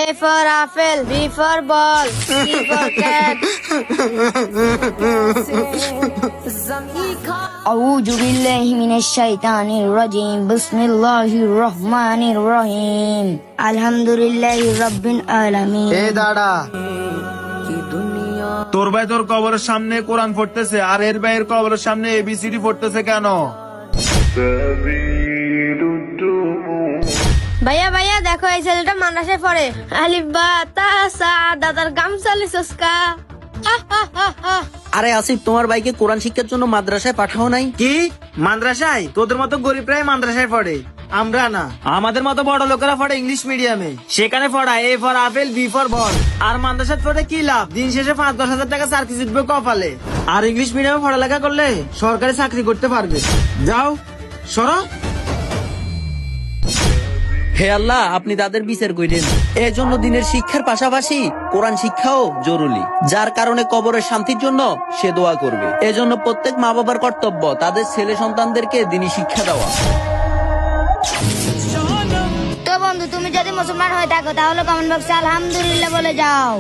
A for apple, B for ball, C for cat. أعوذ بالله من الشيطان الرجيم بسم الله الرحمن الرحيم الحمد لله رب العالمين এ দাঁড়া, তোর ভাই তোর কবরের সামনে কোরআন পড়তেছে আর এর ভাইয়ের কবরের সামনে এবিসিডি পড়তেছে কেন? ভাইয়া ভাইয়া দেখো এই ছেলেটা মাদ্রাসায় পড়ে আলিফ বা তা সা দাদার গামছা লিসকা আরে আসিফ, তোমার ভাইকে কোরআন শিক্ষার জন্য মাদ্রাসায় পাঠাও নাই? কি মাদ্রাসায়? তোদের মতো গরিবরাই মাদ্রাসায় পড়ে, আমরা না। আমাদের মতো বড় লোকেরা পড়ে ইংলিশ মিডিয়ামে, সেখানে পড়ায় A for apple, B for ball. আর মাদ্রাসায় পড়ে কি লাভ? দিন শেষে 5-10 হাজার টাকা চাকরি জিতবে কপালে। আর ইংলিশ মিডিয়ামে পড়ালেখা করলে সরকারি চাকরি করতে পারবে। যাও সরো। হে আল্লাহ, আপনি তাদের বিচার করেন। এর জন্য দিনের শিক্ষার পাশাপাশি কোরআন শিক্ষাও জরুরি, যার কারণে কবরের শান্তির জন্য সে দোয়া করবে। এজন্য প্রত্যেক মা বাবার কর্তব্য তাদের ছেলে সন্তানদেরকে দিনী শিক্ষা দেওয়া। তো বন্ধু তুমি যদি মুসলমান হয়ে থাকো তাহলে কমেন্ট বক্সে আলহামদুলিল্লাহ বলে যাও।